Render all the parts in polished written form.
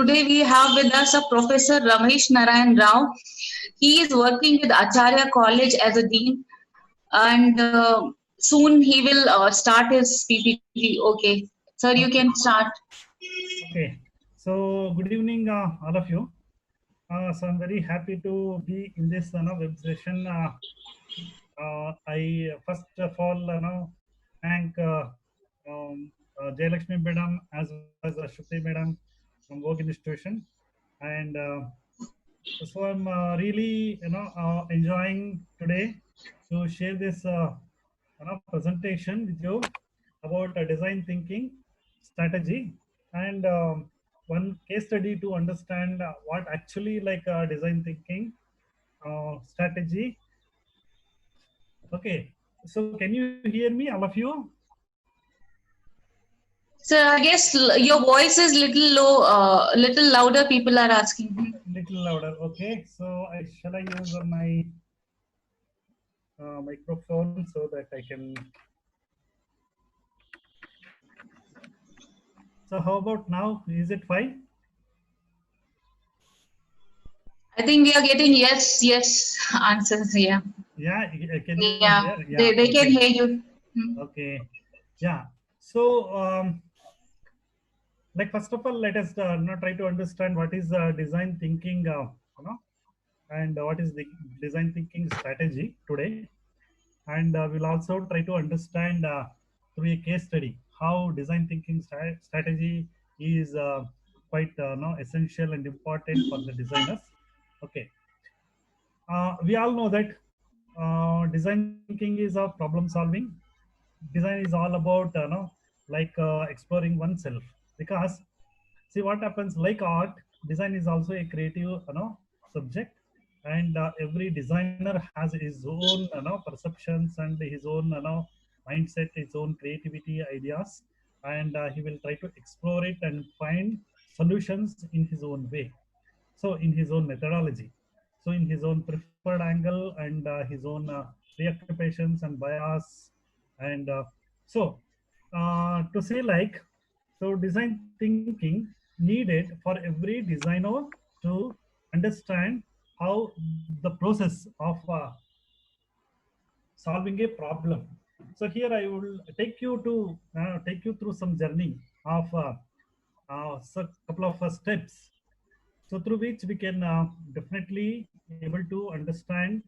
Today we have with us a Professor Ramesh Narayan Rao. He is working with Acharya College as a dean, and soon he will start his PPT. Okay, sir, you can start. Okay, so good evening, all of you. So I'm very happy to be in this web session. I first of all thank Jayalakshmi Madam as well as Shruti Madam from Vogue Institution, and so I'm really enjoying today to share this presentation with you about design thinking strategy and one case study to understand what actually like design thinking strategy. Okay, so can you hear me, all of you? Sir, I guess your voice is little low, little louder. People are asking. Little louder. Okay, so shall I use my microphone so that I can. So how about now? Is it fine? I think we are getting yes answers. Yeah, Yeah, can you yeah, hear? Yeah, they can okay. hear you. Hmm. Okay. Yeah. So, like first of all, let us try to understand what is design thinking, and what is the design thinking strategy today. And we'll also try to understand through a case study how design thinking strategy is quite essential and important for the designers. Okay. We all know that design thinking is a problem solving. Design is all about exploring oneself, because see what happens, like art, design is also a creative subject, and every designer has his own perceptions and his own mindset, his own creativity ideas, and he will try to explore it and find solutions in his own way, so in his own methodology, so in his own preferred angle, and his own preoccupations and bias, and to say like, so design thinking needed for every designer to understand how the process of solving a problem. So here I will take you through some journey of so couple of steps, so through which we can definitely able to understand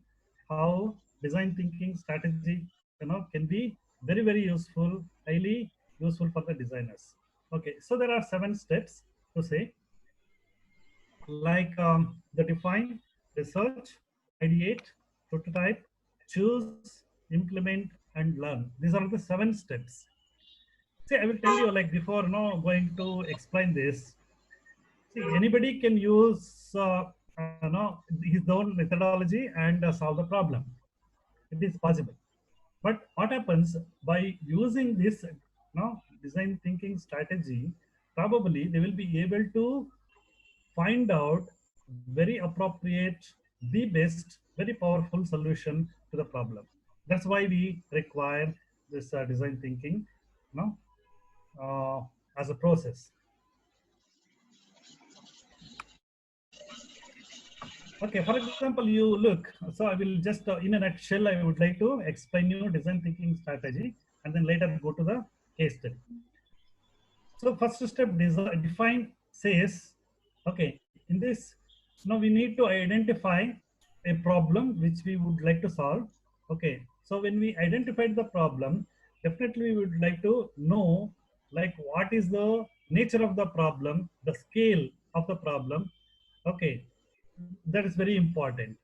how design thinking strategy can be very useful, highly useful for the designers. Okay, so there are 7 steps to say, like the define, research, ideate, prototype, choose, implement, and learn. These are the 7 steps. See, I will tell you, like, before going to explain this. See, anybody can use his own methodology and solve the problem. It is possible. But what happens by using this design thinking strategy? Probably they will be able to find out very appropriate, the best, very powerful solution to the problem. That's why we require this design thinking, you know, as a process. Okay, for example, you look. So I will just, in a nutshell, I would like to explain you design thinking strategy, and then later go to the case study. So first step, define says, okay, in this, now we need to identify a problem which we would like to solve. Okay, so when we identified the problem, definitely we would like to know like what is the nature of the problem, the scale of the problem. Okay, that is very important.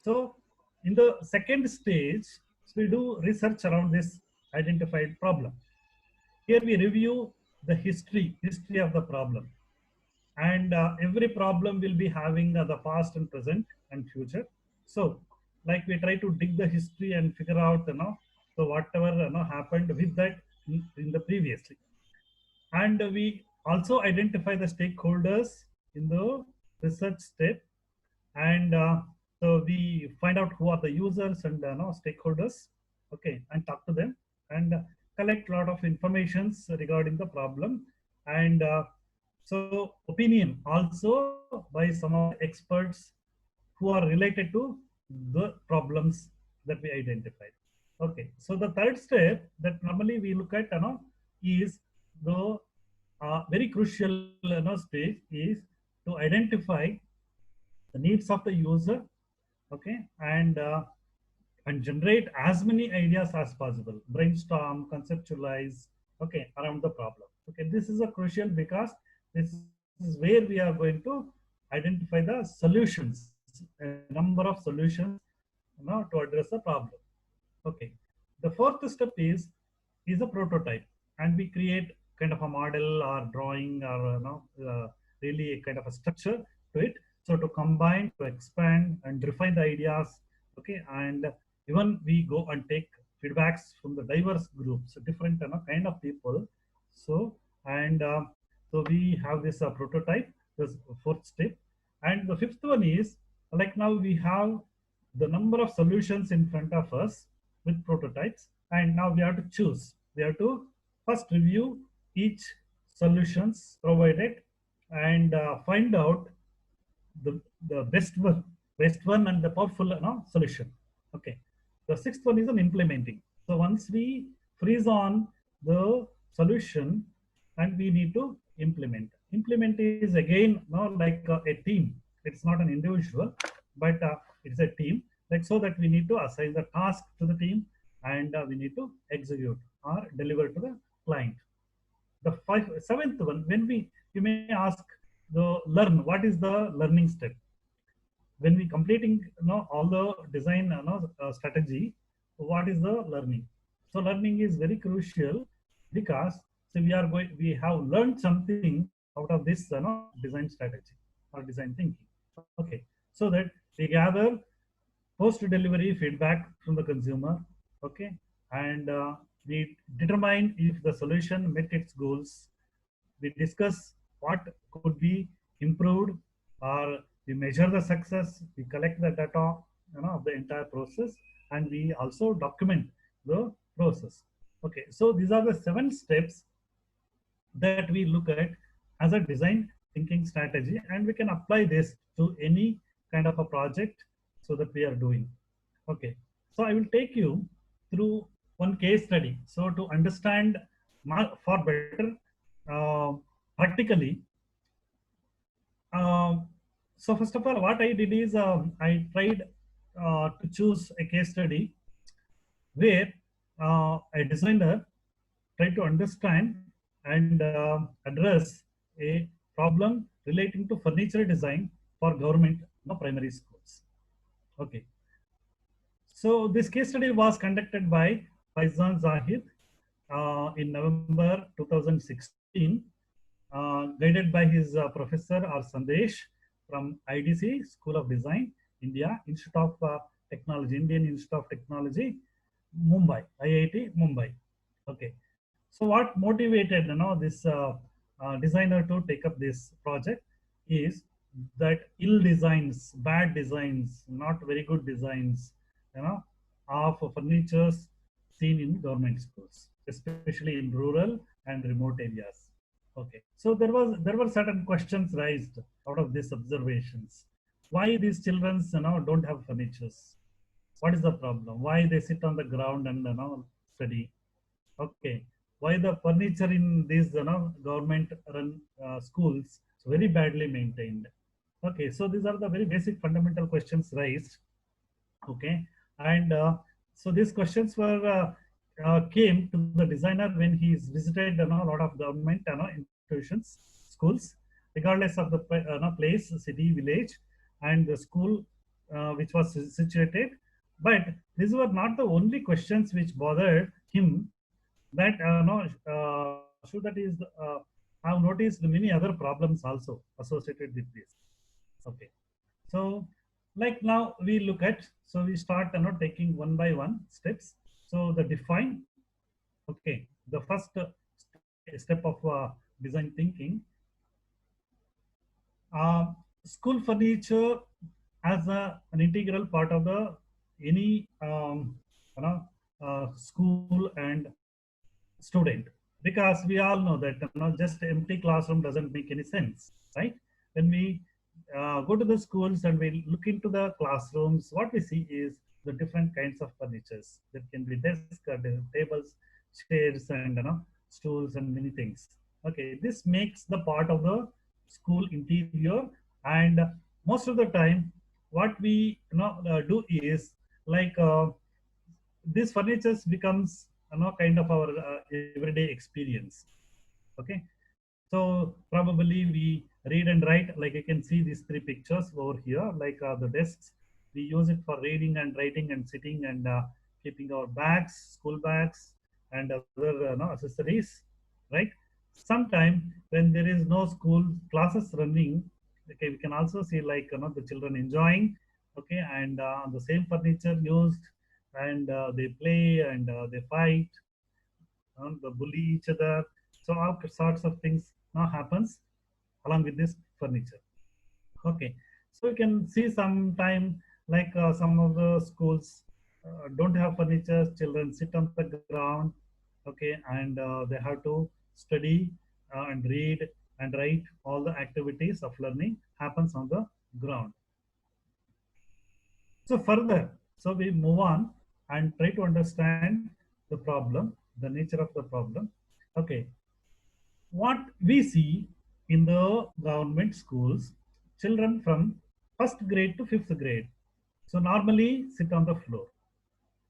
So in the second stage, we do research around this identified problem. Here we review the history of the problem, and every problem will be having the past and present and future. So, like we try to dig the history and figure out, so whatever happened with that in the previously, and we also identify the stakeholders in the research step, and so we find out who are the users and stakeholders, okay, and talk to them, and collect a lot of informations regarding the problem, and So opinion also by some of the experts who are related to the problems that we identified. Okay, so the third step that normally we look at, is the very crucial, stage is to identify the needs of the user. Okay, and generate as many ideas as possible, brainstorm, conceptualize, okay, around the problem. Okay, this is a crucial because this is where we are going to identify the solutions, a number of solutions, to address the problem. Okay, the fourth step is a prototype, and we create kind of a model or drawing or really a kind of a structure to it. So to combine, to expand, and refine the ideas. Okay, and even we go and take feedbacks from the diverse groups, different kind of people. So and so we have this prototype, this fourth step, and the fifth one is like now we have the number of solutions in front of us with prototypes, and now we have to choose. We have to first review each solutions provided and find out the, the best one and the powerful solution. Okay. The sixth one is an implementing. So once we freeze on the solution and we need to implement. Implement is again like a team. It's not an individual, but it's a team. Like so that we need to assign the task to the team and we need to execute or deliver to the client. The seventh one, when you may ask the learn, what is the learning step? When we completing all the design strategy, what is the learning? So learning is very crucial because so we have learned something out of this design strategy or design thinking. Okay, so that we gather post delivery feedback from the consumer. Okay, and we determine if the solution met its goals. We discuss what could be improved, or we measure the success, we collect the data of the entire process, and we also document the process. Okay, so these are the 7 steps that we look at as a design thinking strategy, and we can apply this to any kind of a project so that we are doing. Okay, so I will take you through one case study. So to understand for better practically, so first of all, what I did is I tried to choose a case study where a designer tried to understand and address a problem relating to furniture design for government primary schools. Okay, so this case study was conducted by Faizan Zahid in November 2016, guided by his professor or Sandesh from IDC School of Design, India, Institute of Technology, Indian Institute of Technology, Mumbai, IIT Mumbai. Okay, so what motivated this designer to take up this project is that ill designs, bad designs, not very good designs, of furnitures seen in government schools, especially in rural and remote areas. Okay, so there were certain questions raised out of these observations. Why these children don't have furnitures? What is the problem? Why they sit on the ground and study? Okay, why the furniture in these government run schools is very badly maintained? Okay, so these are the very basic fundamental questions raised. Okay, and so these questions were came to the designer when he visited a lot of government institutions, schools, regardless of the place, city, village, and the school which was situated. But these were not the only questions which bothered him. That so that is have noticed many other problems also associated with this. Okay, so like now we look at, so we start taking one by one steps. So the define. Okay, the first step of design thinking. School furniture as an integral part of the any school and student. because we all know that just empty classroom doesn't make any sense, right? When we go to the schools and we look into the classrooms, what we see is the different kinds of furnitures. There can be desks, tables, chairs, and stools, and many things. Okay, this makes the part of the school interior, and most of the time, what we do is like this furniture becomes kind of our everyday experience. Okay, so probably we read and write, like you can see these three pictures over here, like the desks. We use it for reading and writing and sitting and keeping our bags, school bags, and other accessories, right? Sometime when there is no school classes running, okay, we can also see like the children enjoying, okay, and the same furniture used, and they play and they fight, they bully each other. So all sorts of things now happens along with this furniture. Okay, so you can see sometime like some of the schools don't have furniture. Children sit on the ground, okay, and they have to study and read and write. All the activities of learning happens on the ground. So further, so we move on and try to understand the problem, the nature of the problem. Okay, what we see in the government schools, children from first grade to fifth grade, so normally sit on the floor.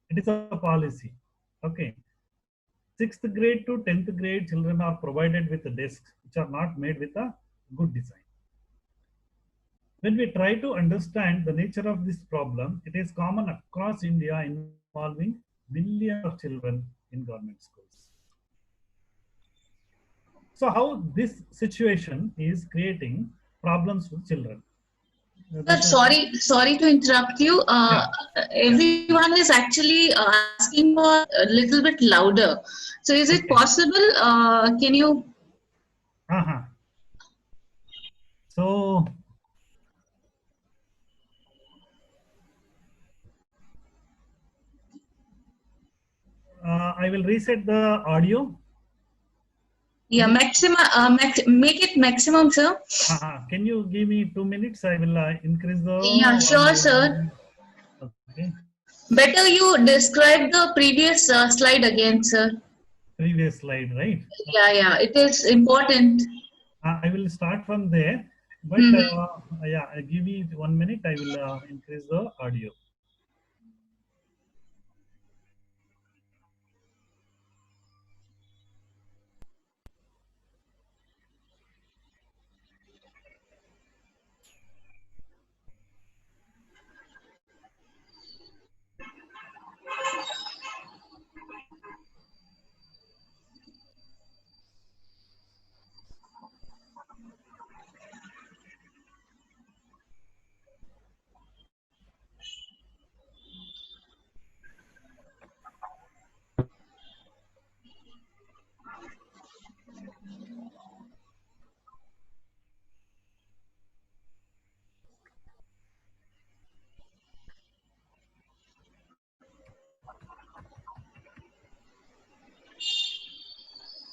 It is a policy. Okay, sixth grade to 10th grade, children are provided with desks which are not made with a good design. When we try to understand the nature of this problem, it is common across India, involving millions of children in government schools. So how this situation is creating problems with children? Sir, sorry to interrupt you. Yeah, yeah. Everyone is actually asking for a little bit louder. So is it Okay. possible? Can you? Uh-huh. So I will reset the audio. Yeah, make it maximum, sir. Can you give me 2 minutes? I will increase the Yeah, sure, sir. volume. Okay. Better you describe the previous slide again, sir. Previous slide, right? Yeah, it is important. I will start from there, but Mhm. yeah, give me 1 minute. I will increase the audio.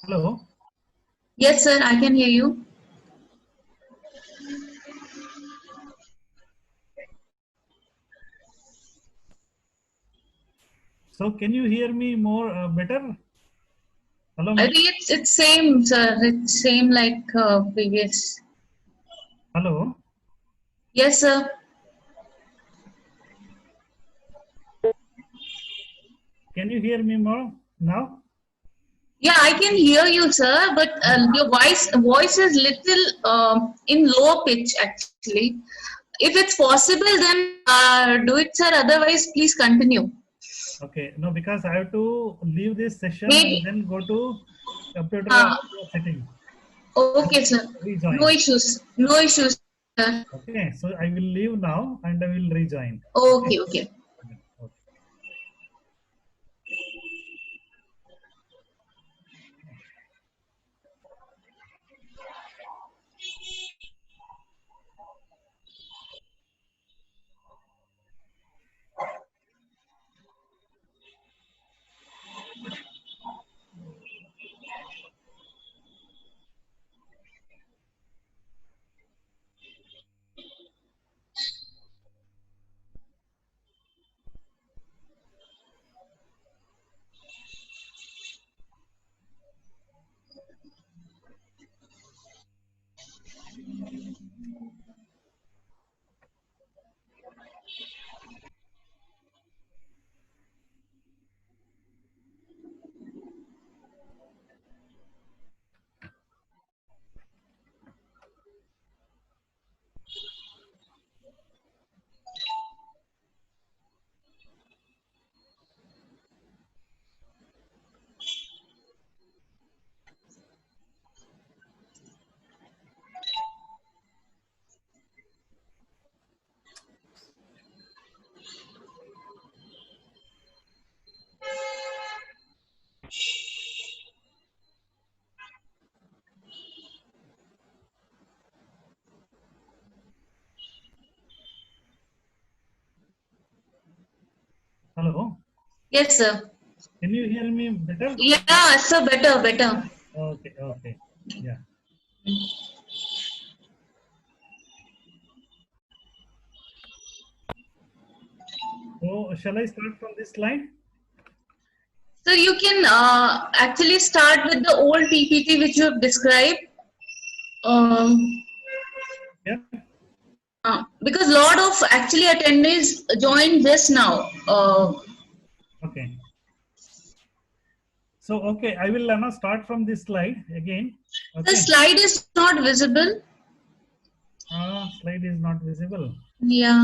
Hello. Yes, sir, I can hear you. So can you hear me more better? Hello, I madam. think it's same, sir. It's same like previous. Hello. Yes, sir. Can you hear me more now? Yeah, I can hear you, sir, but your voice is little in low pitch actually. If it's possible, then do it, sir. Otherwise, please continue. Okay. No, because I have to leave this session and Maybe. then go to computer Uh, setting and okay, sir. No rejoin. issues. No issues, sir. Okay. So I will leave now and I will rejoin. Okay. Okay. Okay. Hello. Yes, sir. Can you hear me better? Yeah, sir. Better, better. Okay. Okay. Yeah. So shall I start from this slide? So you can actually start with the old PPT which you have described. Um, Yeah. because lot of actually attendees joined just now. Okay. So okay, I will now start from this slide again. The Okay. slide is not visible. Slide is not visible. Yeah.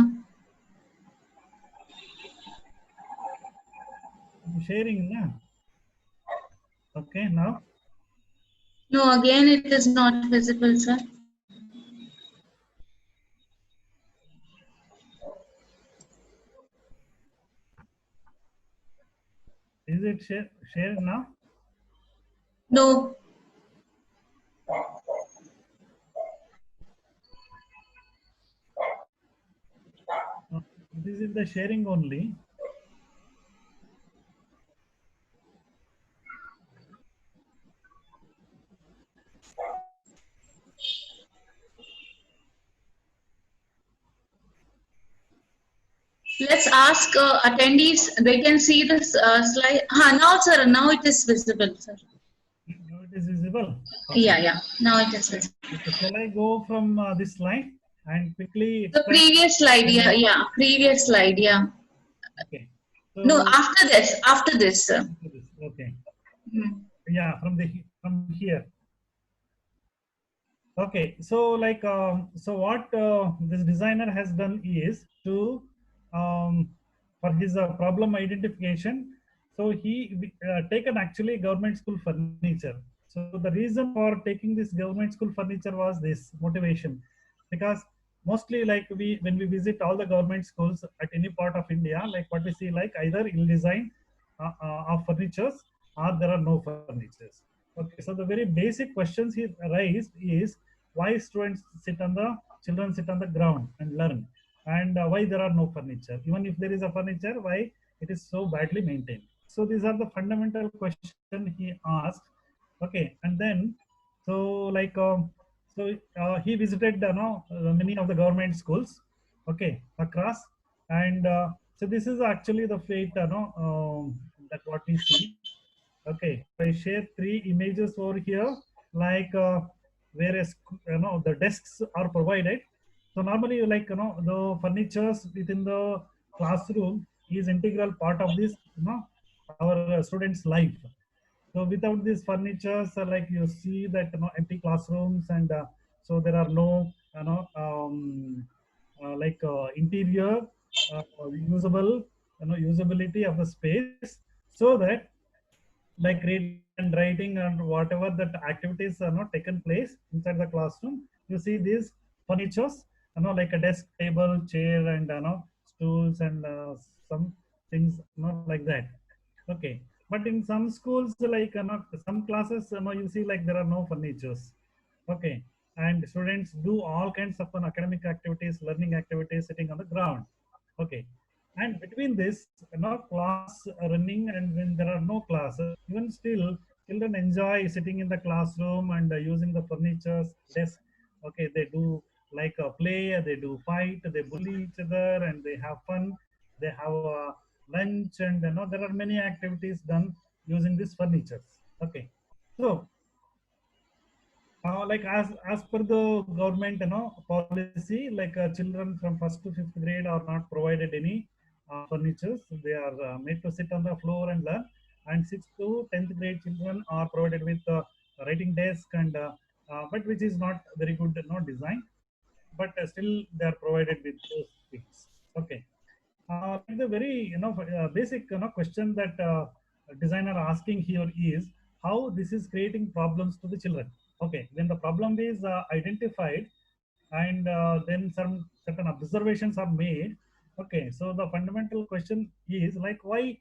I'm sharing now. Okay. Now. No, again it is not visible, sir. Is it shared now? No. This is the sharing only. Let's ask attendees. They can see this slide. Now, sir. Now it is visible, sir. Now it is visible. Yeah, Okay. yeah. Now it is visible. Okay. Shall I go from this slide and quickly The explain? previous slide, yeah, yeah. Previous slide, yeah. Okay. No, So after this, after this, sir. okay. Hmm. Yeah, from here. Okay, so like so what this designer has done is to for his problem identification. So he taken actually government school furniture. So the reason for taking this government school furniture was this motivation, because mostly like we when we visit all the government schools at any part of India, like what we see like either ill design of furnitures or there are no furnitures. Okay, so the very basic questions he raised is why students sit on the children sit on the ground and learn, and why there are no furniture, even if there is a furniture, why it is so badly maintained. So these are the fundamental question he asked. Okay, and then so like he visited many of the government schools, okay, across, and so this is actually the fate that what we see. Okay, I share three images over here, like whereas the desks are provided. So normally, like the furnitures within the classroom is integral part of this, our students' life. So without these furnitures, like you see that empty classrooms, and so there are no like interior usable usability of the space, so that like reading and writing and whatever that activities are not taken place inside the classroom, you see these furnitures, like a desk, table, chair, and stools, and some things like that. Okay, but in some schools, like some classes, you see like there are no furnitures. Okay, and students do all kinds of academic activities, learning activities, sitting on the ground. Okay, and between this, class running, and when there are no classes, even still, children enjoy sitting in the classroom and using the furnitures, desk. Okay, they do like a play, they do fight, they bully each other, and they have fun. They have lunch, and there are many activities done using these furnitures. Okay, so like as per the government policy, like children from first to fifth grade are not provided any furnitures. They are made to sit on the floor and learn, and sixth to 10th grade children are provided with writing desk, and but which is not very good design, but still they are provided with those things. Okay, like the very basic question that designer asking here is how this is creating problems to the children. Okay, when the problem is identified, and then some certain observations are made. Okay, so the fundamental question is like why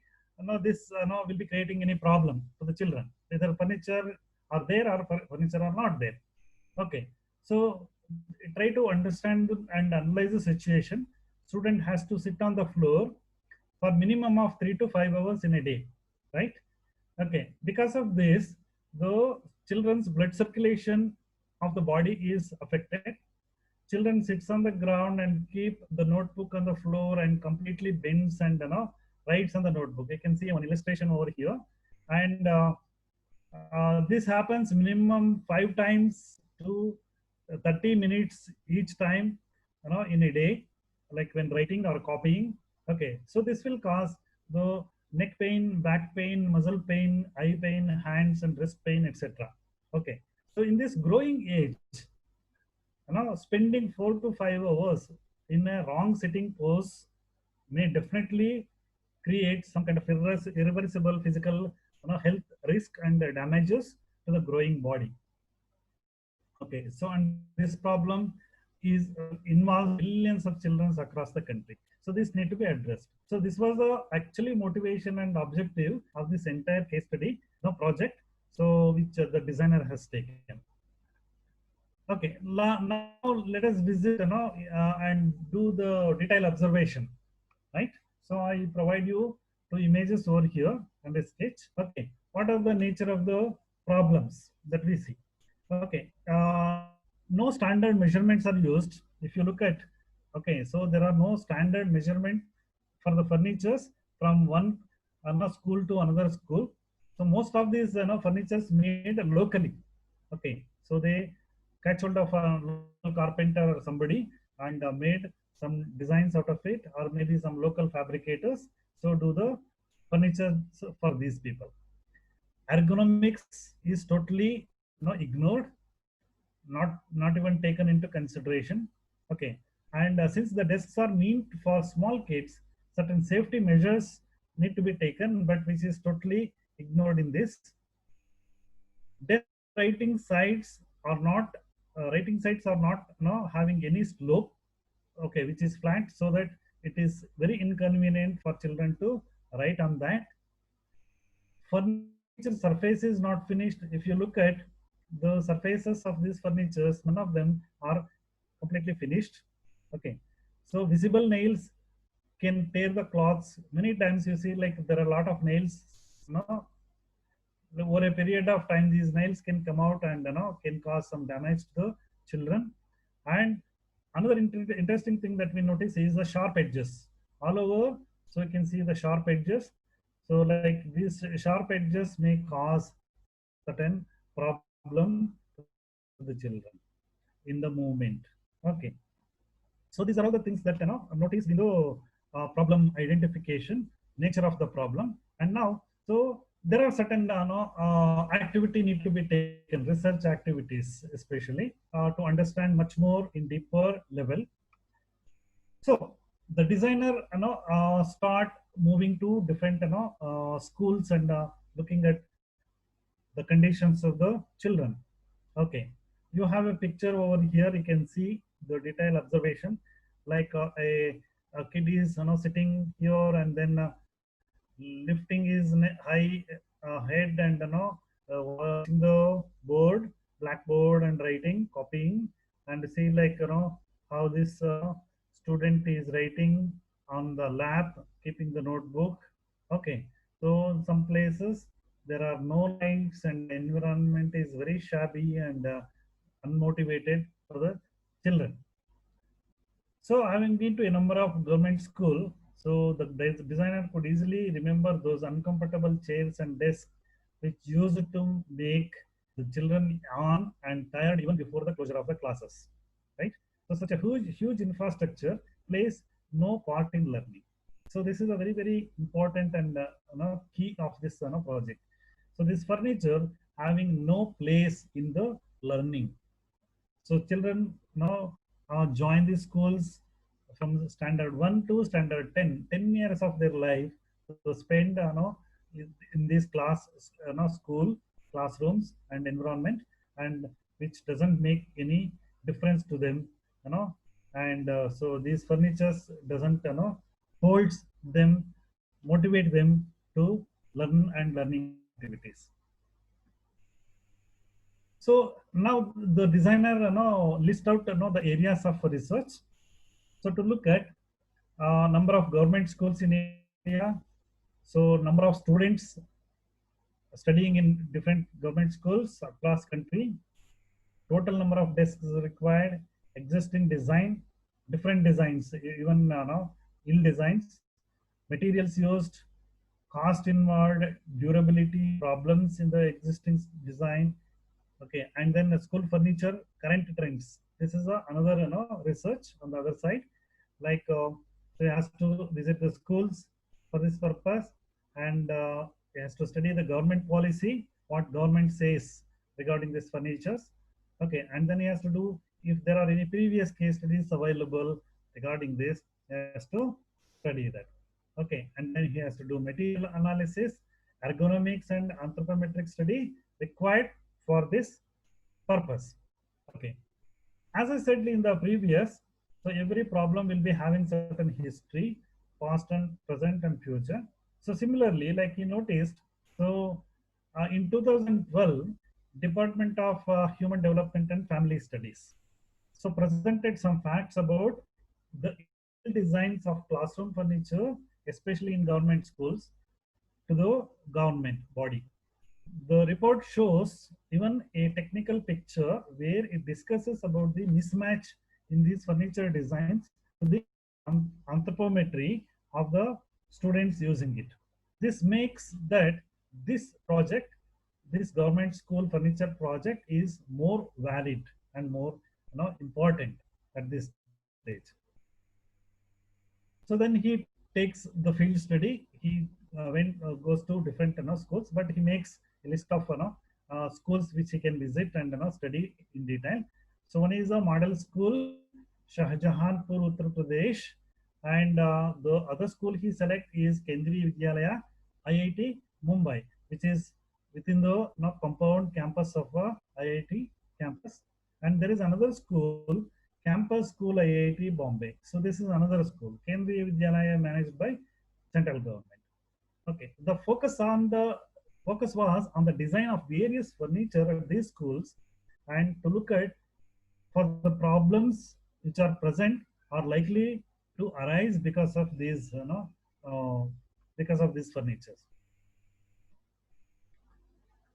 this will be creating any problem to the children, whether furniture are there or furniture are not there. Okay, so try to understand and analyze the situation. Student has to sit on the floor, for minimum of 3 to 5 hours in a day, right? Okay, because of this, the children's blood circulation of the body is affected. Children sits on the ground and keep the notebook on the floor and completely bends and writes on the notebook. You can see one illustration over here, and this happens minimum 5 times to 30 minutes each time, in a day, like when writing or copying. Okay, so this will cause the neck pain, back pain, muscle pain, eye pain, hands and wrist pain, etc. Okay, so in this growing age, spending 4 to 5 hours in a wrong sitting pose may definitely create some kind of irreversible physical health risk and damages to the growing body. Okay, so and this problem is involves millions of children across the country. So this need to be addressed. So this was the actually motivation and objective of this entire case study, project. So which the designer has taken. Okay, now let us visit, and do the detailed observation, right? So I provide you 2 images over here and a sketch. Okay, what are the nature of the problems that we see? Okay, no standard measurements are used. If you look at, okay, so there are no standard measurement for the furnitures from one school to another school. So most of these furnitures made locally. Okay, so they catch hold of a local carpenter or somebody and made some designs out of it, or maybe some local fabricators. So do the furniture for these people. Ergonomics is totally ignored, not even taken into consideration. Okay, and since the desks are meant for small kids, certain safety measures need to be taken, but which is totally ignored in this. Desk writing sites are not having any slope, okay, which is flat, so that it is very inconvenient for children to write on that. Furniture surface is not finished. If you look at the surfaces of these furnitures, none of them are completely finished. Okay, so visible nails can tear the cloths. Many times you see, like, there are a lot of nails, over a period of time these nails can come out and can cause some damage to the children. And another interesting thing that we notice is the sharp edges all over. So you can see the sharp edges. So like these sharp edges may cause certain problem to the children in the movement. Okay, so these are all the things that noticed in the problem identification, nature of the problem. And now, so there are certain activity need to be taken, research activities especially, to understand much more in deeper level. So the designer start moving to different schools and looking at the conditions of the children. Okay, you have a picture over here. You can see the detailed observation, like a kid is sitting here and then lifting his high head and watching the board, blackboard, and writing, copying, and see, like, how this student is writing on the lap, keeping the notebook. Okay, so in some places there are no lights and environment is very shabby and unmotivated for the children. So having been to a number of government school, so the designer could easily remember those uncomfortable chairs and desks which used to make the children yawn and tired even before the closure of the classes, right? So such a huge infrastructure plays no part in learning. So this is a very important and key of this project. So this furniture having no place in the learning. So children now join the schools from standard 1 to standard 10, 10 years of their life to spend in this school classrooms and environment, and which doesn't make any difference to them, and so these furnitures doesn't holds them, motivate them to learn and learning activities. So now the designer list out the areas of research. So to look at number of government schools in area. So number of students studying in different government schools across country, total number of desks required, existing design, different designs, even no, ill designs, materials used, cost involved, durability, problems in the existing design. Okay, and then the school furniture, current trends. This is another research on the other side. Like so he has to visit the schools for this purpose, and he has to study the government policy, what government says regarding this furnitures. Okay, and then he has to do, if there are any previous case studies available regarding this, he has to study that. Okay, and then he has to do material analysis, ergonomics and anthropometric study required for this purpose. Okay, as I said in the previous, so every problem will be having certain history, past and present and future. So similarly, like you noticed, so in 2012, Department of Human Development and Family Studies, so presented some facts about the designs of classroom furniture, especially in government schools, to the government body. The report shows even a technical picture where it discusses about the mismatch in these furniture designs to the anthropometry of the students using it. This makes that this project, this government school furniture project, is more valid and more important at this stage. So then he takes the field study. He goes to different schools, but he makes a list of schools which he can visit and study in detail. So one is a model school, Shahjahanpur, Uttar Pradesh, and the other school he select is Kendriya Vidyalaya, IIT Mumbai, which is within the compound campus of IIT campus. And there is another school, Campus School IIT Bombay. So this is another school, Kendriya Vidyalaya, managed by central government. Okay, the focus was on the design of various furniture at these schools, and to look at for the problems which are present or likely to arise because of these because of these furnitures.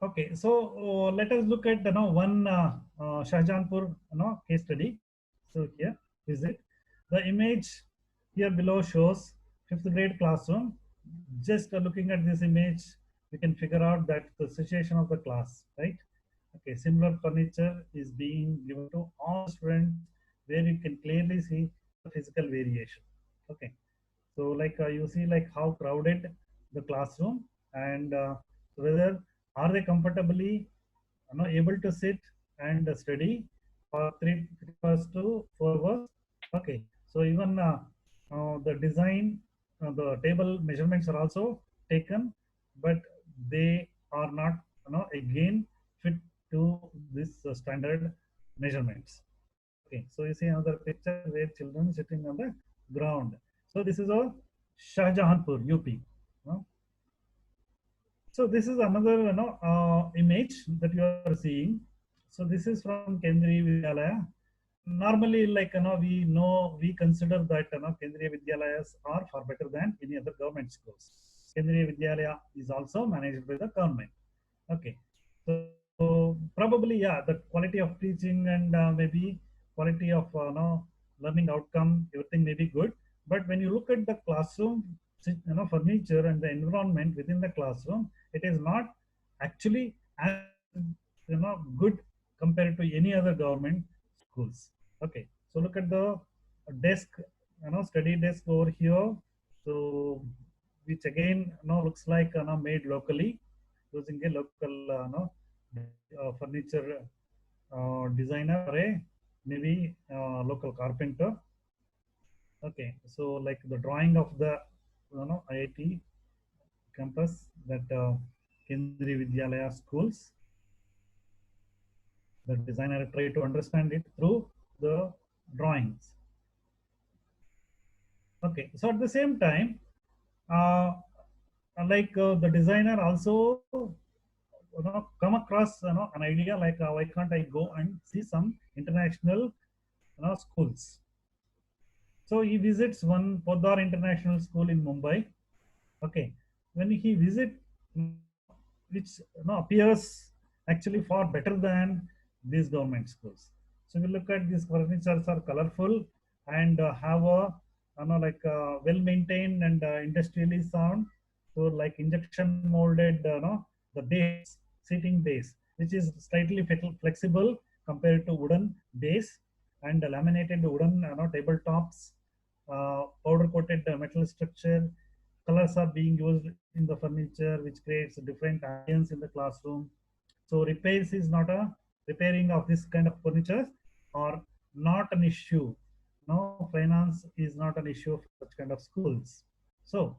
Okay, so let us look at one Shahjahanpur case study. So here visit. The image here below shows fifth grade classroom. Just looking at this image, we can figure out that the situation of the class, right? Okay, similar furniture is being given to all students, where you can clearly see the physical variation. Okay, so like you see like how crowded the classroom, and whether are they comfortably able to sit and study for 3 hours to 4 hours. Okay, so even the design, the table measurements are also taken, but they are not again fit to this standard measurements. Okay, so you see another picture where children sitting on the ground. So this is a Shahjahanpur, UP. So this is another image that you are seeing. So this is from Kendriya Vidyalaya. Normally, like we consider that Kendriya Vidyalayas are far better than any other government schools. Kendriya Vidyalaya is also managed by the government. Okay, so probably the quality of teaching and maybe quality of learning outcome, everything may be good. But when you look at the classroom, furniture and the environment within the classroom, it is not actually as good compared to any other government schools. Okay, so look at the desk, study desk over here. So which again looks like made locally using a local furniture designer or a maybe local carpenter. Okay, so like the drawing of the IIT campus, that Kendriya Vidyalaya schools, the designer tried to understand it through the drawings. Okay, so at the same time, the designer also come across an idea like why can't I go and see some international schools. So he visits one Poddar International School in Mumbai. Okay, when he visit, which appears actually far better than these government schools. So we look at these furnitures are colorful and have a well maintained and industrially sound. So like injection molded, the base, seating base, which is slightly flexible compared to wooden base, and laminated wooden tabletops, powder coated metal structure. Colors are being used in the furniture, which creates a different ambience in the classroom. So repairing of this kind of furniture are not an issue. No, finance is not an issue for such kind of schools. So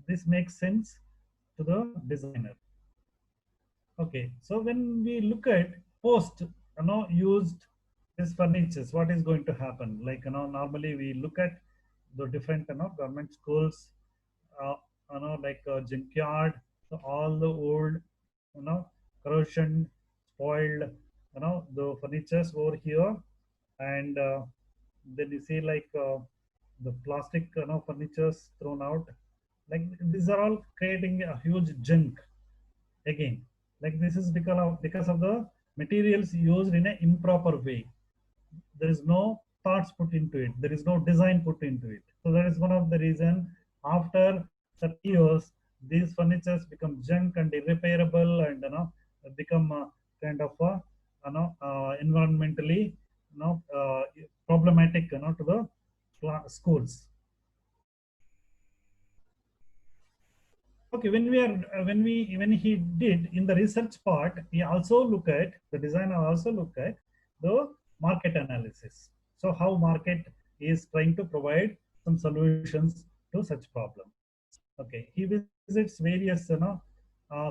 this makes sense to the designer. Okay, so when we look at post, used this furnitures, what is going to happen? Like, normally we look at the different, government schools, uh, like junkyard, so all the old, corrosion, spoiled, the furnitures over here, and then you see like the plastic, furnitures thrown out. Like these are all creating a huge junk again. Like this is because of the materials used in an improper way. There is no thoughts put into it, there is no design put into it. So that is one of the reason, after 30 years, these furnitures become junk and irreparable, and become kind of environmentally problematic to the schools. Okay, when he did in the research part, he also look at the designer also look at the market analysis. So how market is trying to provide some solutions to such problems. Okay, he visits various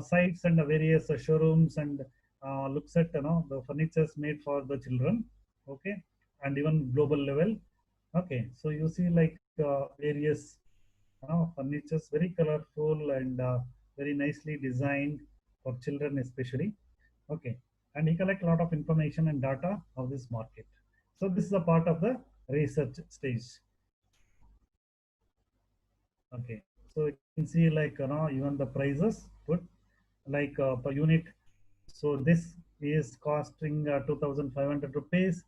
sites and various showrooms, and looks at the furnitures made for the children. Okay, and even global level. Okay, so you see like various furnitures, very colorful and very nicely designed for children especially. Okay, and he collect a lot of information and data of this market. So this is a part of the research stage. Okay, so you can see like even the prices put like per unit. So this is costing 2,500 rupees,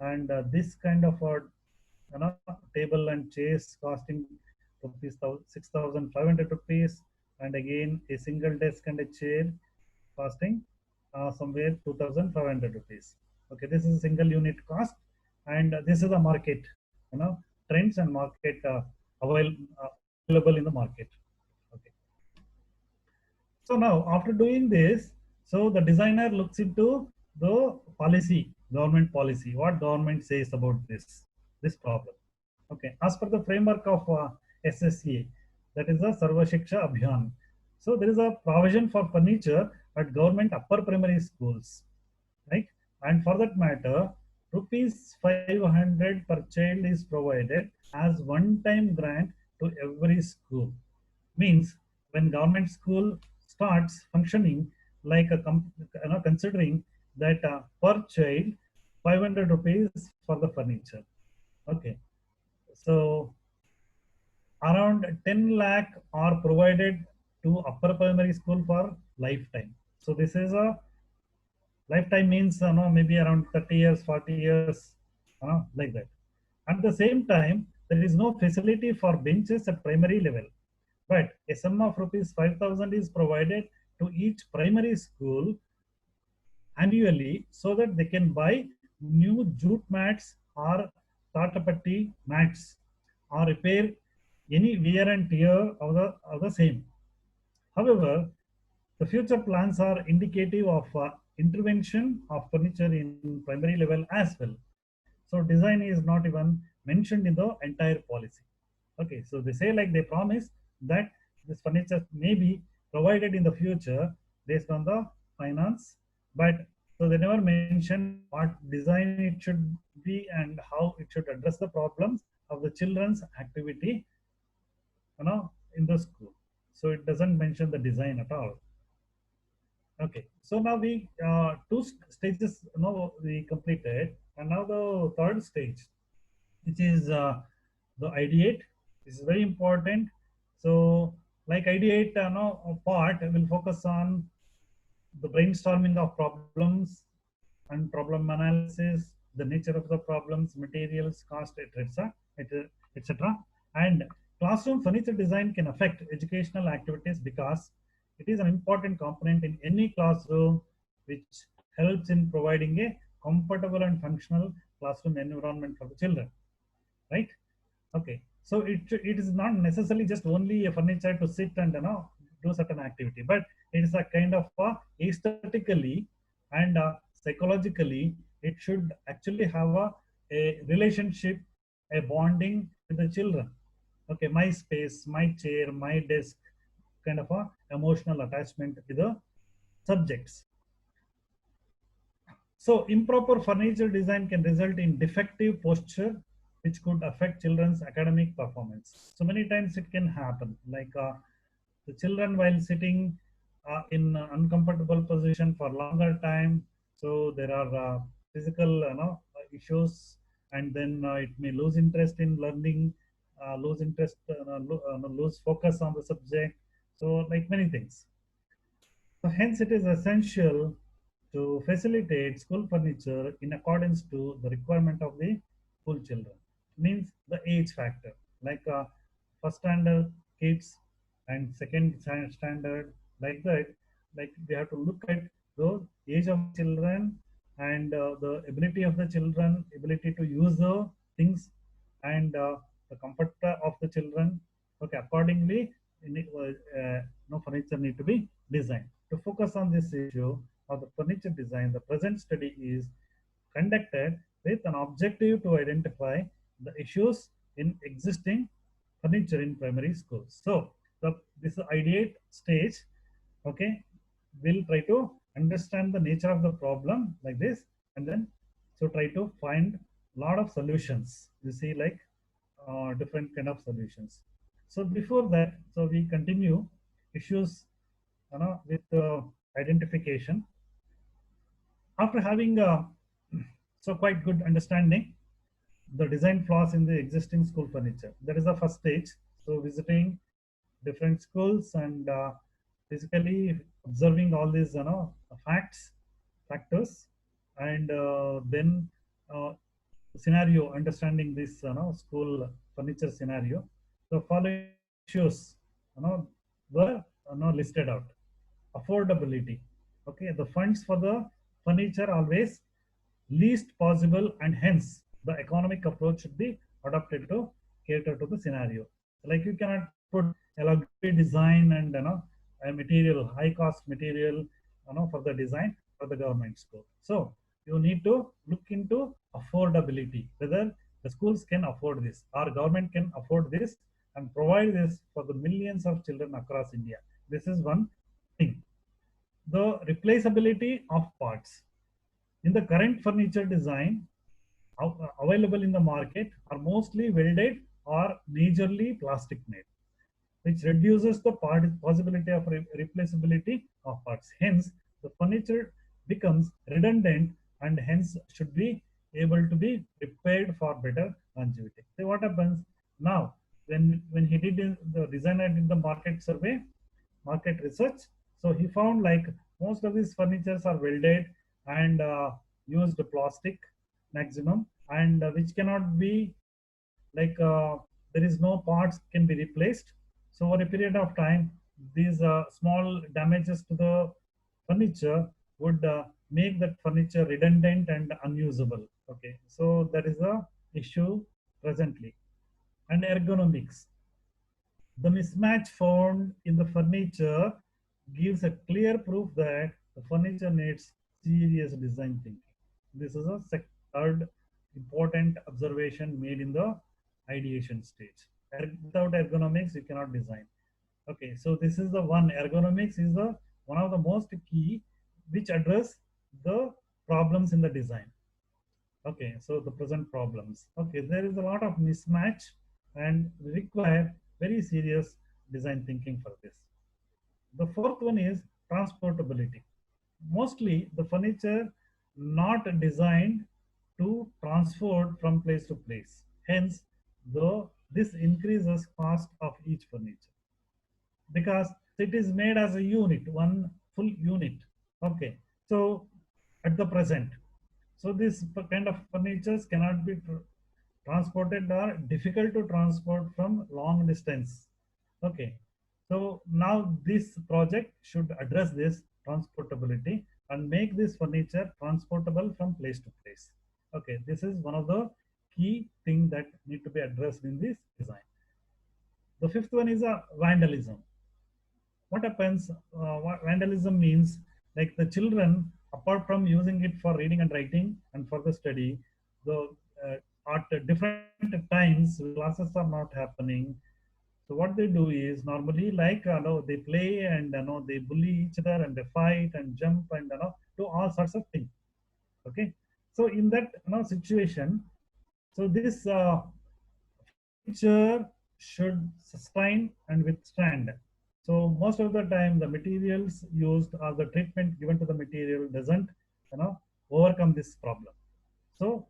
and this kind of table and chairs costing rupees 6,500 rupees, and again a single desk and a chair costing somewhere 2,500 rupees. Okay, this is a single unit cost, and this is the market, trends and market available in the market. Okay. So now after doing this, so the designer looks into the policy, government policy, what government says about this problem. Okay, as per the framework of SSA, that is the Sarva Shiksha Abhiyan. So there is a provision for furniture at government upper primary schools, right? And for that matter, rupees 500 per child is provided as one-time grant to every school. Means when government school starts functioning like considering that per child 500 rupees for the furniture. Okay, so around 10 lakh are provided to upper primary school for lifetime. So this is a lifetime, means maybe around 30 years, 40 years, like that. At the same time, there is no facility for benches at primary level, but a sum of rupees 5,000 is provided to each primary school annually, so that they can buy new jute mats or tatapatti mats, or repair any wear and tear of the same. However, the future plans are indicative of intervention of furniture in primary level as well. So design is not even mentioned in the entire policy. Okay, so they say like they promise that this furniture may be provided in the future based on the finance, but so they never mention what design it should be and how it should address the problems of the children's activity, in the school. So it doesn't mention the design at all. Okay, so now we two stages we completed, and now the third stage, which is the ideate. This is very important. So Like ideate part will focus on the brainstorming of problems and problem analysis, the nature of the problems, materials, cost, etc., etc. And classroom furniture design can affect educational activities because it is an important component in any classroom, which helps in providing a comfortable and functional classroom environment for the children, right? Okay, so it is not necessarily just only a furniture to sit and do certain activity, but it is a kind of aesthetically and psychologically, it should actually have a relationship, a bonding with the children. Okay, my space, my chair, my desk, kind of a emotional attachment with the subjects. So improper furniture design can result in defective posture, which could affect children's academic performance. So many times it can happen, like the children while sitting in uncomfortable position for longer time. So there are physical, issues, and then it may lose interest in learning, lose interest, lose focus on the subject. So like many things. So hence it is essential to facilitate school furniture in accordance to the requirement of the school children. Means the age factor, like first standard kids and second standard, like that. Like we have to look at the age of children and the ability of the children, ability to use the things, and the comfort of the children. Okay, accordingly, no furniture need to be designed. To focus on this issue of the furniture design, the present study is conducted with an objective to identify the issues in existing furniture in primary schools. So this ideate stage, okay, we'll try to understand the nature of the problem like this, and then so try to find a lot of solutions. You see, like different kind of solutions. So before that, so we continue issues, with identification. After having so quite good understanding the design flaws in the existing school furniture, that is the first stage. So visiting different schools and physically observing all these factors, and then uh, scenario, understanding this school furniture scenario. The following issues were listed out. Affordability. Okay, the funds for the furniture always least possible, and hence the economic approach should be adopted to cater to the scenario. Like you cannot put a luxury design and a material, high cost material, for the design for the government school. So you need to look into affordability, whether the schools can afford this or government can afford this and provide this for the millions of children across India. This is one thing. The replaceability of parts. In the current furniture design available in the market are mostly welded or majorly plastic made, which reduces the possibility of replaceability of parts. Hence, the furniture becomes redundant and hence should be able to be repaired for better longevity. So what happens now, when he did the designer did the market survey, market research, so he found like most of these furnitures are welded and used plastic maximum, and which cannot be like there is no parts can be replaced. So over a period of time, these small damages to the furniture would make that furniture redundant and unusable. Okay, so that is the issue presently. And ergonomics. The mismatch found in the furniture gives a clear proof that the furniture needs serious design thinking. This is a third important observation made in the ideation stage. Without ergonomics, you cannot design. Okay, so this is the one. Ergonomics is the one of the most key which address the problems in the design. Okay, so the present problems. Okay, there is a lot of mismatch and require very serious design thinking for this. The fourth one is transportability. Mostly the furniture not designed to transport from place to place. Hence, though this increases cost of each furniture. because it is made as a unit, one full unit. Okay, so at the present, so this kind of furnitures cannot be transported or difficult to transport from long distance. Okay, so now this project should address this transportability and make this furniture transportable from place to place. Okay, this is one of the key thing that need to be addressed in this design. The fifth one is a vandalism. What happens? What vandalism means, like the children, apart from using it for reading and writing and for the study, the at different times classes are not happening. So what they do is normally like they play and they bully each other and they fight and jump and do all sorts of things. Okay, so in that situation, so this feature should sustain and withstand. So most of the time, the materials used or the treatment given to the material doesn't, overcome this problem. So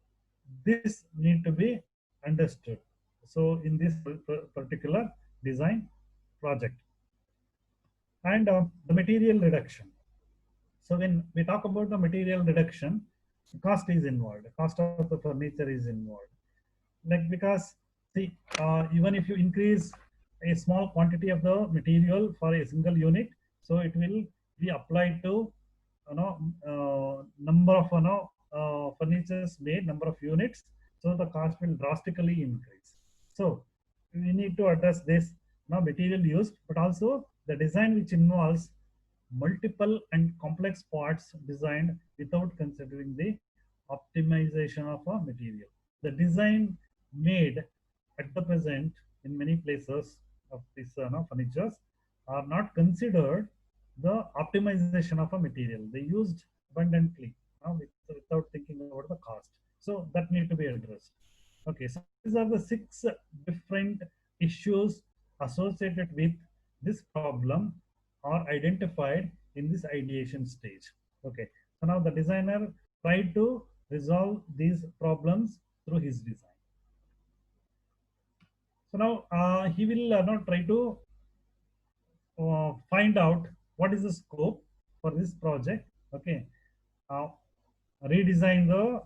this need to be understood. So in this particular design project, and the material reduction. So when we talk about the material reduction, cost is involved. The cost of the furniture is involved. Like because see, even if you increase a small quantity of the material for a single unit, so it will be applied to number of furnitures made, number of units, so the cost will drastically increase. So we need to address this now material used, but also the design which involves multiple and complex parts designed without considering the optimization of a material. The design made at the present in many places of these furnitures are not considered the optimization of a material. They used abundantly without thinking about the cost. So that need to be addressed. Okay, so these are the 6 different issues associated with this problem are identified in this ideation stage. Okay, so now the designer tried to resolve these problems through his design. So now he will now try to find out what is the scope for this project. Okay, uh, redesign the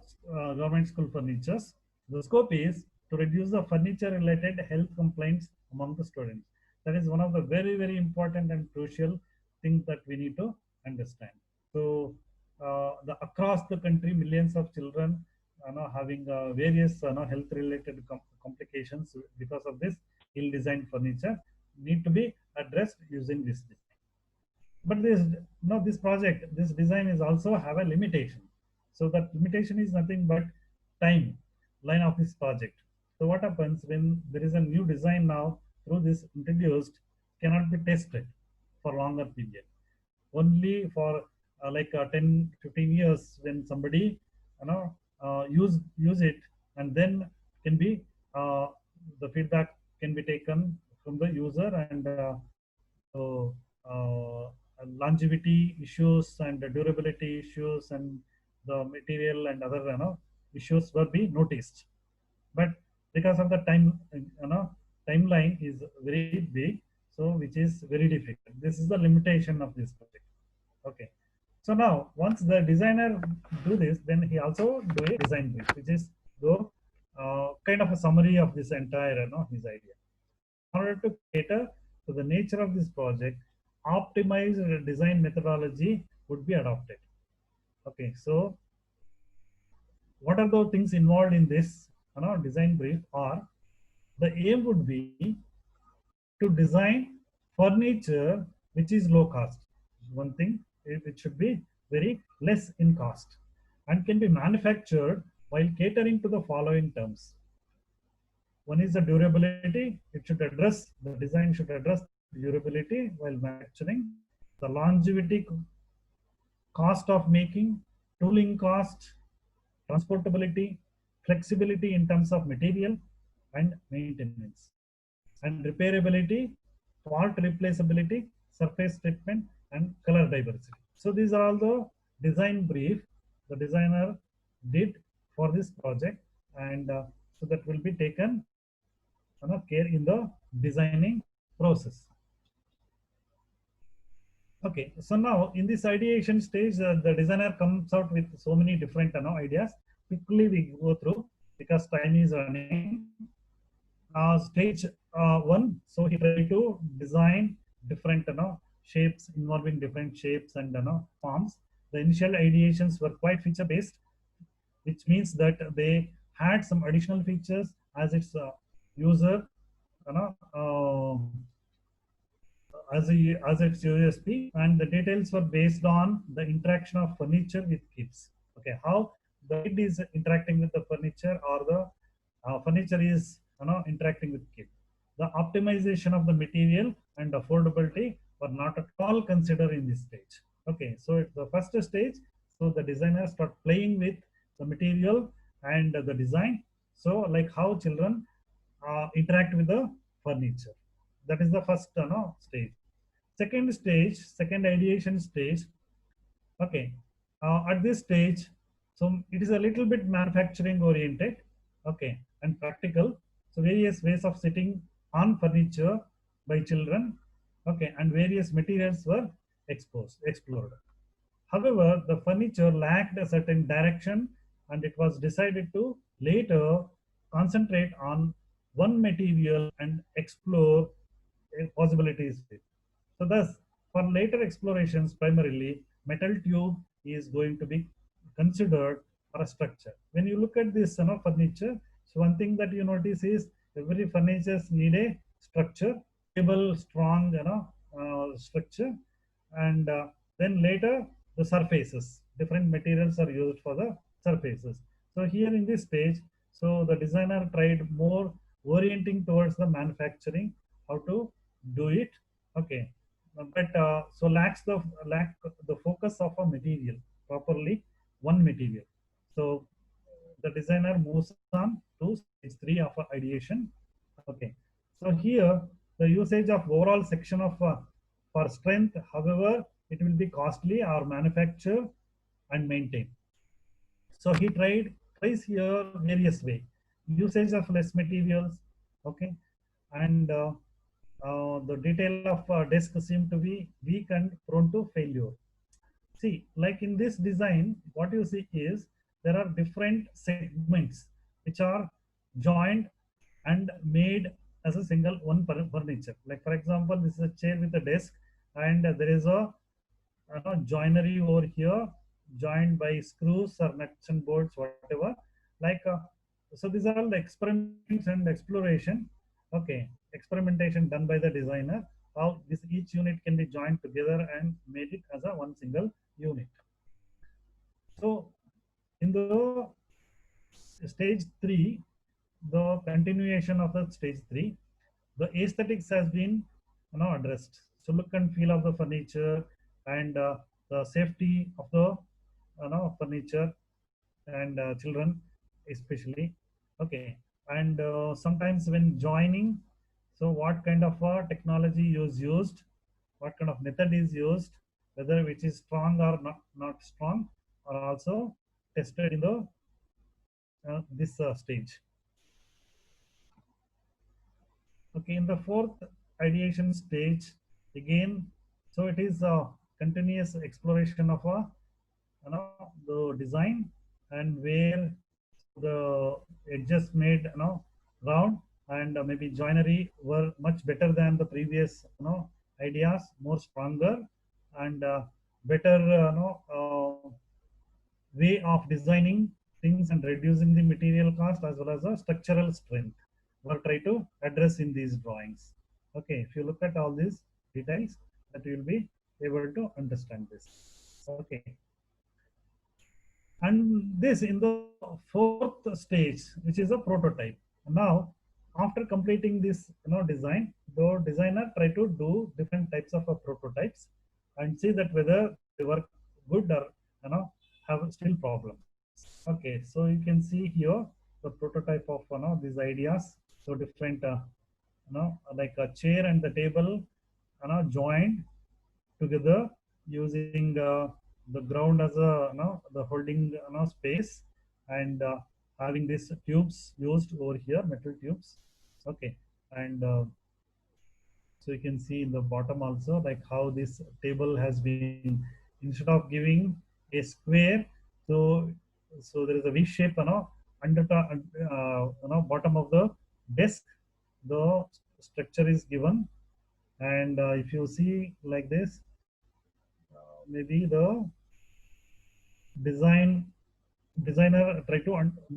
government school furnitures. The scope is to reduce the furniture related health complaints among the students. That is one of the very, very important and crucial things that we need to understand. So across the country, millions of children having various health related complications because of this ill designed furniture need to be addressed using this design. But this project, this design is also have a limitation. So that limitation is nothing but time line of this project. So what happens when there is a new design now through this introduced cannot be tested for longer period. Only for 10 15 years when somebody use it, and then can be the feedback can be taken from the user, and so longevity issues and the durability issues and the material and other issues will be noticed. But because of the timeline is very big, so which is very difficult. This is the limitation of this project. Okay, so now once the designer do this, then he also do a design brief, which is the kind of a summary of this entire his idea. In order to cater to the nature of this project, optimized design methodology would be adopted. Okay, so what are the things involved in this design brief? Are the aim would be to design furniture which is low cost. One thing, it should be very less in cost and can be manufactured while catering to the following terms. One is the durability. It should address, the design should address durability while manufacturing, the longevity, cost of making, tooling cost, transportability, flexibility in terms of material and maintenance, and repairability, fault replaceability, surface treatment, and color diversity. So these are all the design brief the designer did for this project, and so that will be taken care in the designing process. Okay, so now in this ideation stage, the designer comes out with so many different ideas. Quickly we go through because time is running. Stage one, so he tried to design different shapes involving different shapes and forms. The initial ideations were quite feature based, which means that they had some additional features as its user, you know, as its USP, and the details were based on the interaction of furniture with kids. Okay, how the kid is interacting with the furniture, or the furniture is interacting with kid. The optimization of the material and affordability were not at all considered in this stage. Okay, so it's the first stage. So the designer start playing with the material and the design. So like how children interact with the furniture. That is the first stage. Second stage, second ideation stage. Okay, at this stage, so it is a little bit manufacturing oriented. Okay, and practical. So various ways of sitting on furniture by children. Okay, and various materials were explored. However, the furniture lacked a certain direction, and it was decided to later concentrate on one material and explore possibilities with. So thus, for later explorations, primarily metal tube is going to be considered for a structure. When you look at this furniture, so one thing that you notice is every furniture need a structure, stable, strong structure, and then later the surfaces. Different materials are used for the surfaces. So here in this stage, so the designer tried more orienting towards the manufacturing, how to do it. Okay, but so lack the focus of a material properly, one material. So the designer moves on to stage three of ideation. Okay, so here the usage of overall section of for strength, however, it will be costly or manufacture and maintain. So he tries here various way, usage of less materials. Okay, and the detail of desk seem to be weak and prone to failure. See, like in this design, what you see is there are different segments which are joined and made as a single one furniture. Like for example, this is a chair with a desk, and there is a joinery over here, joined by screws or nuts and bolts, whatever. Like so, these are all the experiments and exploration. Okay, experimentation done by the designer. How this each unit can be joined together and made it as a one single unit. So in the stage three, the continuation of the stage three, the aesthetics has been addressed. So look and feel of the furniture, and the safety of the furniture, and children especially. Okay, and sometimes when joining, so what kind of technology is used, what kind of method is used, whether which is strong or not strong, are also tested in the this stage. Okay, in the fourth ideation stage, again, so it is a continuous exploration of a the design, and where the edges made round, and maybe joinery were much better than the previous ideas, more stronger, and better way of designing things and reducing the material cost as well as the structural strength were try to address in these drawings. Okay, if you look at all these details, that you will be able to understand this. Okay, and this in the fourth stage, which is a prototype. Now after completing this design, the designer try to do different types of prototypes and see that whether they work good or have still problems. Okay, so you can see here the prototype of these ideas. So different like a chair and the table joined together using the ground as a the holding space, and having these tubes used over here, metal tubes. Okay, and So you can see in the bottom also like how this table has been, instead of giving a square, so there is a V shape, under bottom of the desk, the structure is given. And if you see like this, maybe the design designer try to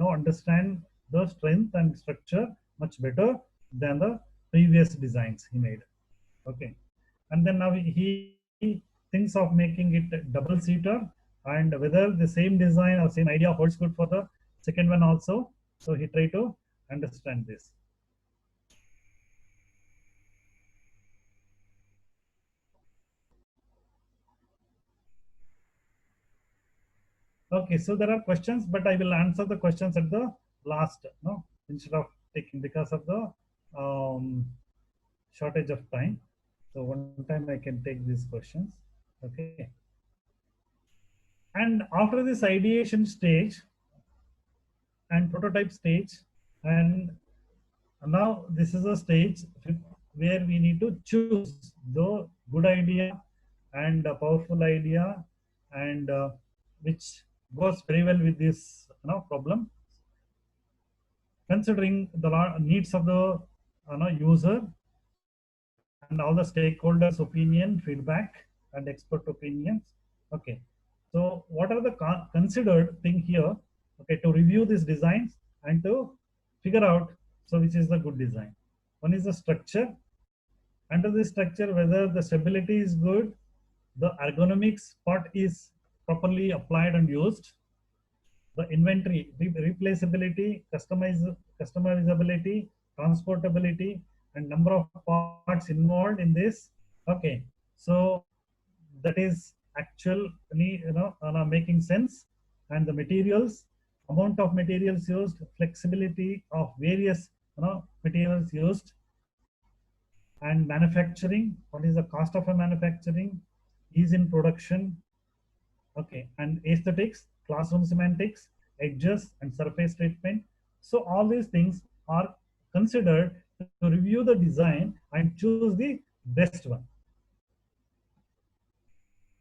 understand the strength and structure much better than the previous designs he made. Okay, and then now he thinks of making it a double seater, and whether the same design or same idea holds good for the second one also. So he tried to understand this. Okay, so there are questions, but I will answer the questions at the last, no, instead of taking, because of the shortage of time. So one time I can take these questions. Okay. And after this ideation stage and prototype stage, and now this is a stage where we need to choose the good idea and a powerful idea, and which goes very well with this problem, considering the needs of the user and all the stakeholders' opinion, feedback, and expert opinions. Okay, so what are the considered thing here? Okay, to review these designs and to figure out so which is the good design. One is the structure. Under the structure, whether the stability is good, the ergonomics part is properly applied and used, the inventory, replaceability, customizability, transportability, and number of parts involved in this. Okay, so that is actually making sense. And the materials, amount of materials used, flexibility of various materials used, and manufacturing, what is the cost of a manufacturing, ease in production. Okay, and aesthetics, classroom semantics, edges, and surface treatment. So all these things are considered to review the design and choose the best one.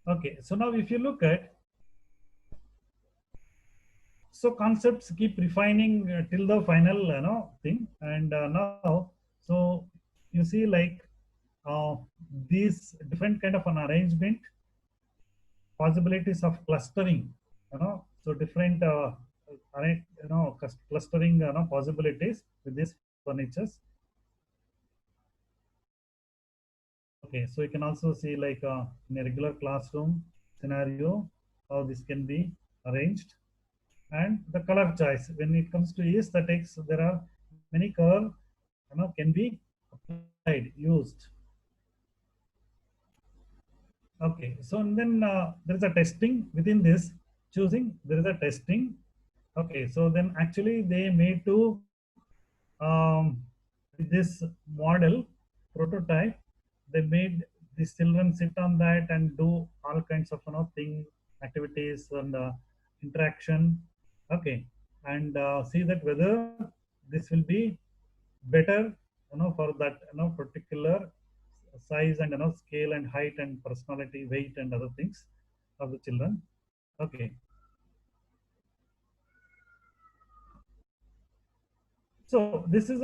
Okay, so now if you look at, so concepts keep refining till the final thing, and now so you see like these different kind of an arrangement, possibilities of clustering, so different clustering possibilities with these furnitures. Okay, so you can also see like in a regular classroom scenario how this can be arranged. And the color choice, when it comes to aesthetics, there are many color can be applied, used. Okay, so and then there is a testing within this choosing. There is a testing. Okay, so then actually they made to this model prototype. They made these children sit on that and do all kinds of activities and interaction. Okay, and see that whether this will be better for that particular size and scale and height and personality, weight, and other things of the children. Okay, so this is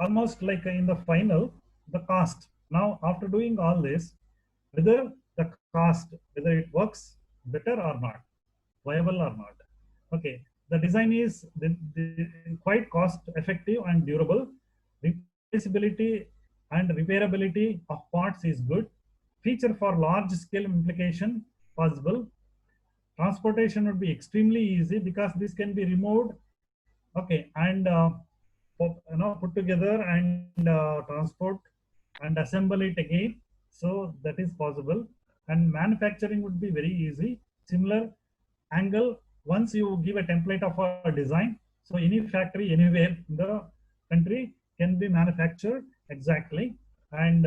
almost like in the final, the cost. Now after doing all this, whether the cost, whether it works better or not, viable or not. Okay, the design is quite cost effective and durable. Replaceability and repairability of parts is good. Feature for large scale implication possible. Transportation would be extremely easy because this can be removed. Okay, and put together and transport and assemble it again. So that is possible. And manufacturing would be very easy. Similar angle, once you give a template of a design, so any factory anywhere in the country can be manufactured exactly. And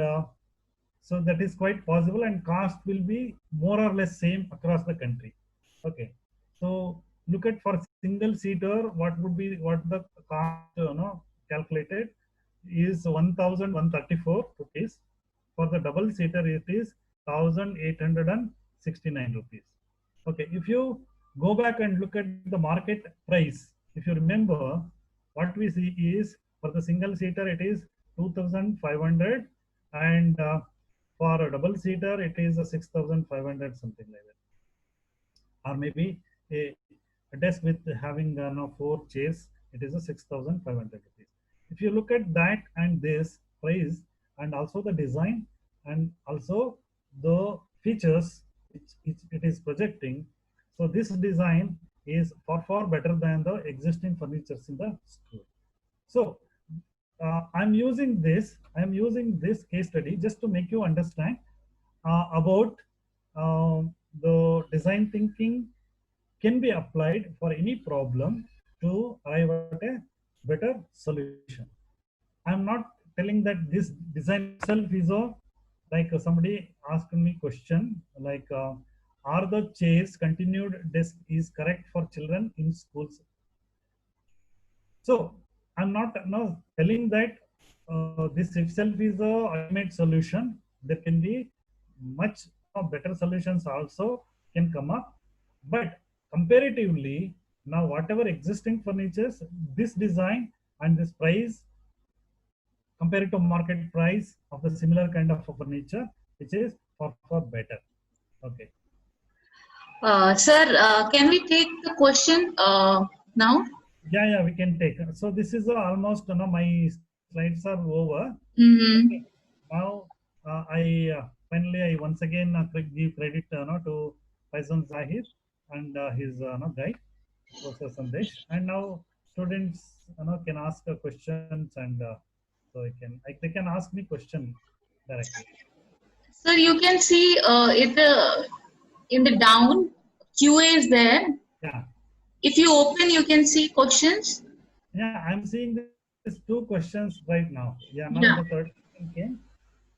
so that is quite possible, and cost will be more or less same across the country. Okay, so look at for single seater, what the cost calculated is 1,134 rupees for the double seater it is 1,869 rupees. Okay, if you go back and look at the market price, if you remember, what we see is for the single seater it is 2,500, and for a double seater it is a 6,500, something like that, or maybe a desk with having no, 4 chairs, it is a 6,500 rupees. If you look at that and this price and also the design and also the features it is projecting, so this design is far better than the existing furnitures in the store. So I'm using this case study just to make you understand about the design thinking can be applied for any problem to arrive at a better solution. I'm not telling that this design itself is a, like somebody asked me question like are the chairs continued desk is correct for children in schools? So I'm not telling that this itself is the ultimate solution. There can be much better solutions also can come up, but comparatively now whatever existing furnitures, this design and this price compared to market price of the similar kind of furniture, which is far better. Okay. Sir, can we take the question now? Yeah, we can take. So this is almost my slides are over. Mm-hmm. Okay. Now I finally I once again give credit to Faizan Zahir and his guide, Professor Sandesh. And now students can ask questions, and so they can ask me question directly. Sir, you can see in the down QA is there. Yeah. If you open, you can see questions. Yeah, I'm seeing these 2 questions right now. Yeah, now Yeah. the third question came.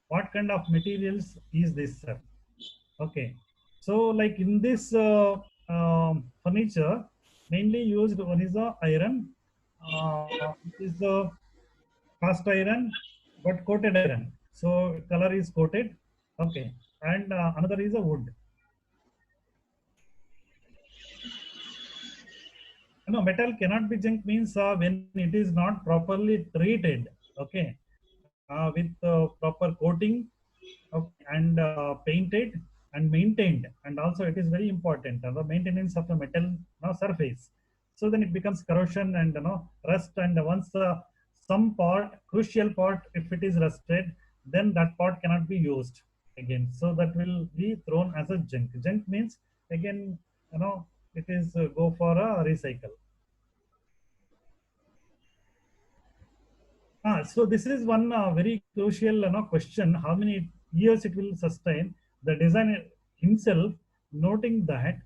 What kind of materials is this, sir? Okay, so like in this furniture, mainly used one is the iron, it is the cast iron, but coated iron. So color is coated. Okay, and another is a wood. No, metal cannot be junk means when it is not properly treated. Okay, with proper coating and painted and maintained, and also it is very important the maintenance of the metal surface. So then it becomes corrosion and rust, and once some part, crucial part, if it is rusted, then that part cannot be used again. So that will be thrown as a junk. Junk means again it is go for a recycle. So this is one very crucial question. How many years it will sustain? The designer himself noting that,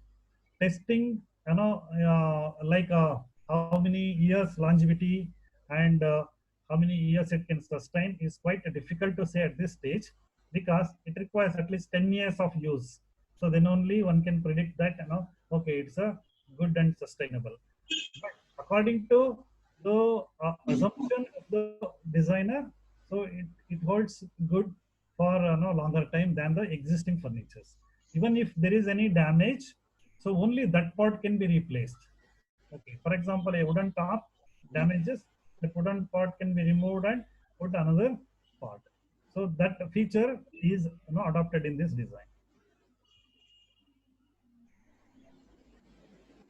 testing, like how many years longevity and how many years it can sustain is quite difficult to say at this stage, because it requires at least 10 years of use. So then only one can predict that okay, it's a good and sustainable. But according to the assumption of the designer, so it holds good for longer time than the existing furnitures. Even if there is any damage, so only that part can be replaced. Okay, for example, a wooden top damages, the wooden part can be removed and put another part. So that feature is adopted in this design.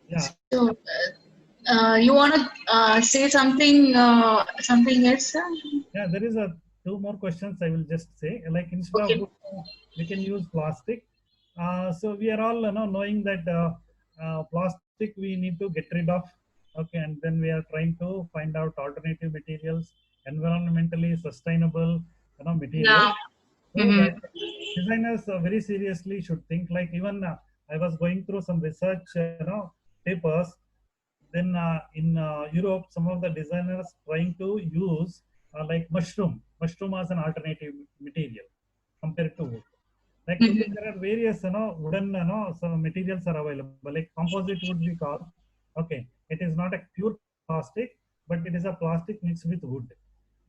Yeah. So, you want to say something? Something else, sir? Yeah, there is a 2 more questions I will just say. Like instead Okay. of wood, we can use plastic. So we are all knowing that plastic we need to get rid of. Okay, and then we are trying to find out alternative materials, environmentally sustainable materials. Yeah. So Mm-hmm. that designers very seriously should think. Like even I was going through some research papers. Then in Europe, some of the designers trying to use like mushroom as an alternative material compared to wood. Like today, Mm-hmm. there are various wooden some materials are available. Like composite wood we call. Okay, it is not a pure plastic, but it is a plastic mixed with wood.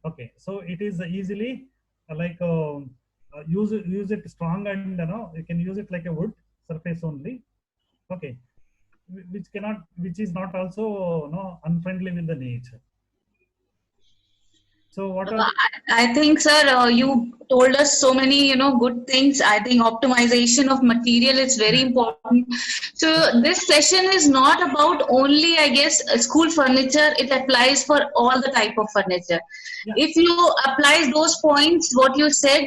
Okay, so it is easily like use it strong, and you can use it like a wood surface only. Okay, which is not also unfriendly with the nature. So what are I think, sir, you told us so many, good things. I think optimization of material is very important. So this session is not about only, I guess, school furniture. It applies for all the type of furniture. Yeah. If you apply those points, what you said,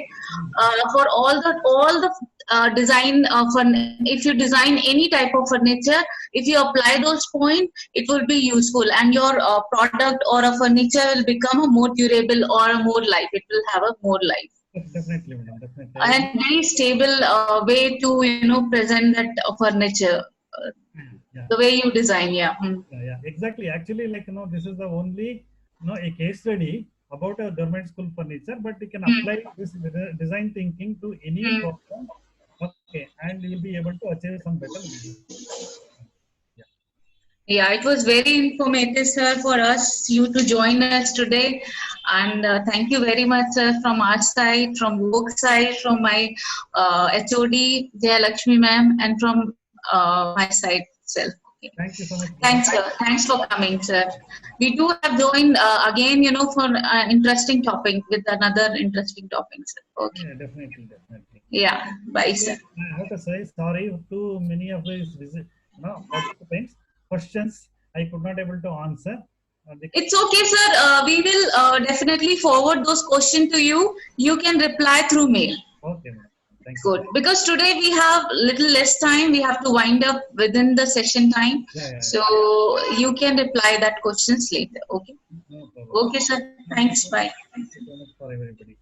for all the design if you design any type of furniture, if you apply those points, it will be useful, and your product or a furniture will become a more durable or a more life. It will have a more life. Definitely, madam, definitely. And very stable way to present that furniture. Yeah. The way you design, yeah. Yeah, exactly. Actually, this is the only a case study about a government school furniture, but we can apply this design thinking to any problem. Okay, and you will be able to achieve some better results. Yeah, it was very informative, sir, for you to join us today. And thank you very much, sir, from our side, from work side, from my HOD, Jaya Lakshmi ma'am, and from my side itself. Okay. Thank you so much. Thanks, sir. Thanks for coming, sir. We do have joined again, for an interesting topic with another interesting topic, sir. Okay. Yeah, definitely. Yeah, bye, sir. I have to say sorry to many of these participants. Questions I could not able to answer. It's okay, sir. We will definitely forward those questions to you. You can reply through mail. Okay, ma'am. Thank you. Good. Because today we have little less time. We have to wind up within the session time. So you can reply that questions later. Okay. No problem. Okay, sir. Thanks. Bye. Thank you so much for everybody.